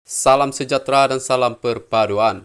Salam sejahtera dan salam perpaduan.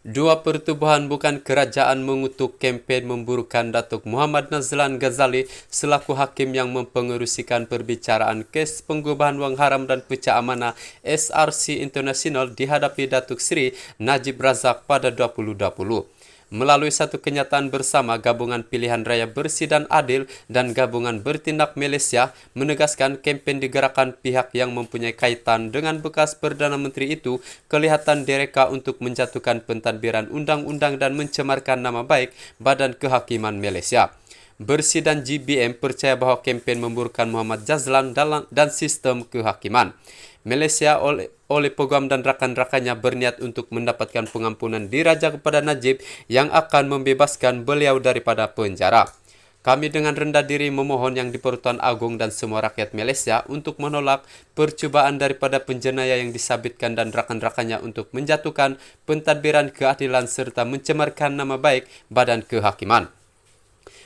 Dua pertubuhan bukan kerajaan mengutuk kempen memburukan Datuk Muhammad Nazlan Ghazali selaku hakim yang mempengerusikan perbicaraan kes pengubahan wang haram dan pecah amanah SRC International dihadapi Datuk Seri Najib Razak pada 2020. Melalui satu kenyataan bersama, Gabungan Pilihan Raya Bersih dan Adil dan Gabungan Bertindak Malaysia menegaskan kempen digerakkan pihak yang mempunyai kaitan dengan bekas Perdana Menteri itu kelihatan direka untuk menjatuhkan pentadbiran undang-undang dan mencemarkan nama baik Badan Kehakiman Malaysia. Bersih dan GBM percaya bahawa kempen memburukan Muhammad Nazlan dan sistem kehakiman Malaysia oleh Peguam dan rakan-rakannya berniat untuk mendapatkan pengampunan diraja kepada Najib yang akan membebaskan beliau daripada penjara. Kami dengan rendah diri memohon Yang di-Pertuan Agong dan semua rakyat Malaysia untuk menolak percubaan daripada penjenayah yang disabitkan dan rakan-rakannya untuk menjatuhkan pentadbiran keadilan serta mencemarkan nama baik Badan Kehakiman.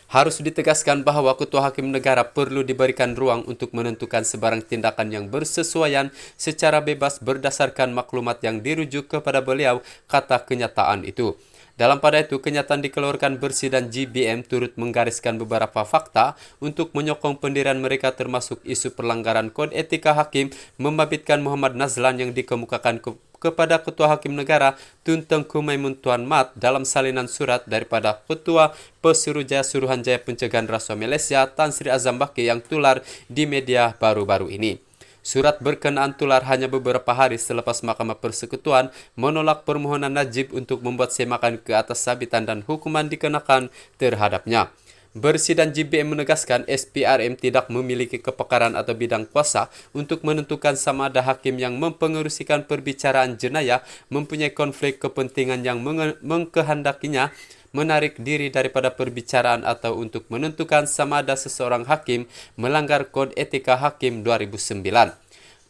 Harus ditegaskan bahawa Ketua Hakim Negara perlu diberikan ruang untuk menentukan sebarang tindakan yang bersesuaian secara bebas berdasarkan maklumat yang dirujuk kepada beliau, kata kenyataan itu. Dalam pada itu, kenyataan dikeluarkan Bersih dan GBM turut menggariskan beberapa fakta untuk menyokong pendirian mereka termasuk isu pelanggaran kod etika hakim membabitkan Muhammad Nazlan yang dikemukakan kepada Ketua Hakim Negara Tun Tengku Maimun Tuan Mat dalam salinan surat daripada Ketua Pesuruhjaya Suruhanjaya Pencegahan Rasuah Malaysia Tan Sri Azam Baki yang tular di media baru-baru ini. Surat berkenaan tular hanya beberapa hari selepas Mahkamah Persekutuan menolak permohonan Najib untuk membuat semakan ke atas sabitan dan hukuman dikenakan terhadapnya. Bersih dan GBM menegaskan SPRM tidak memiliki kepakaran atau bidang kuasa untuk menentukan sama ada hakim yang mempengerusikan perbicaraan jenayah mempunyai konflik kepentingan yang mengkehendakinya menarik diri daripada perbicaraan atau untuk menentukan sama ada seseorang hakim melanggar Kod Etika Hakim 2009.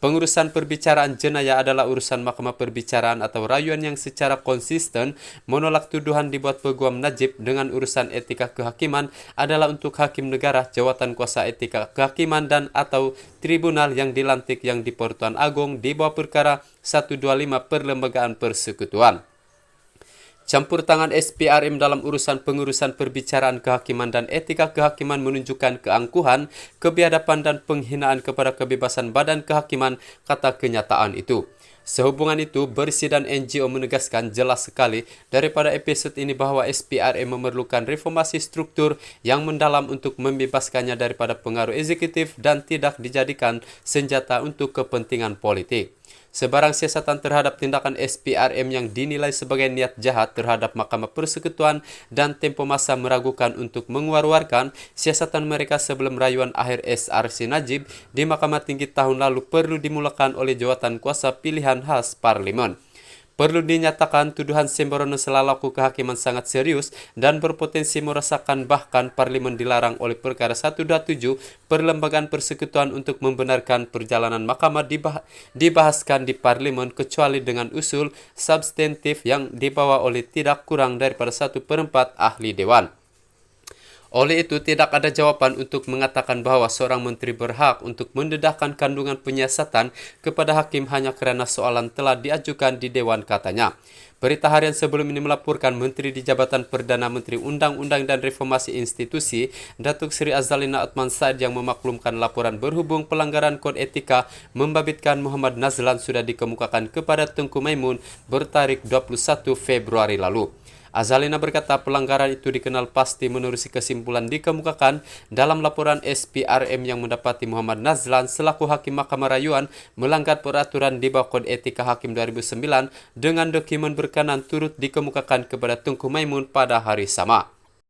Pengurusan perbicaraan jenayah adalah urusan Mahkamah Perbicaraan atau rayuan yang secara konsisten menolak tuduhan dibuat Peguam Najib dengan urusan etika kehakiman adalah untuk Hakim Negara, Jawatan Kuasa Etika Kehakiman dan atau Tribunal yang dilantik yang di-Pertuan Agong di bawah perkara 125 Perlembagaan Persekutuan. Campur tangan SPRM dalam urusan pengurusan perbicaraan kehakiman dan etika kehakiman menunjukkan keangkuhan, kebiadaban dan penghinaan kepada kebebasan badan kehakiman, kata kenyataan itu. Sehubungan itu, Bersih dan NGO menegaskan jelas sekali daripada episod ini bahawa SPRM memerlukan reformasi struktur yang mendalam untuk membebaskannya daripada pengaruh eksekutif dan tidak dijadikan senjata untuk kepentingan politik. Sebarang siasatan terhadap tindakan SPRM yang dinilai sebagai niat jahat terhadap Mahkamah Persekutuan dan tempoh masa meragukan untuk menguar-warkan siasatan mereka sebelum rayuan akhir SRC Najib di Mahkamah Tinggi tahun lalu perlu dimulakan oleh Jawatan Kuasa Pilihan Khas Parlimen. Perlu dinyatakan tuduhan sembrono selalaku kehakiman sangat serius dan berpotensi merasakan bahkan Parlimen dilarang oleh perkara 127 Perlembagaan Persekutuan untuk membenarkan perjalanan mahkamah dibahaskan di Parlimen kecuali dengan usul substantif yang dibawa oleh tidak kurang daripada 1/4 ahli Dewan. Oleh itu, tidak ada jawapan untuk mengatakan bahawa seorang menteri berhak untuk mendedahkan kandungan penyiasatan kepada hakim hanya kerana soalan telah diajukan di Dewan, katanya. Berita harian sebelum ini melaporkan Menteri di Jabatan Perdana Menteri Undang-Undang dan Reformasi Institusi, Datuk Seri Azalina Othman Said yang memaklumkan laporan berhubung pelanggaran kod etika membabitkan Muhammad Nazlan sudah dikemukakan kepada Tengku Maimun bertarikh 21 Februari lalu. Azalina berkata pelanggaran itu dikenal pasti menerusi kesimpulan dikemukakan dalam laporan SPRM yang mendapati Muhammad Nazlan selaku Hakim Mahkamah Rayuan melanggar peraturan di bawah Kod Etika Hakim 2009 dengan dokumen berkenaan turut dikemukakan kepada Tengku Maimun pada hari sama.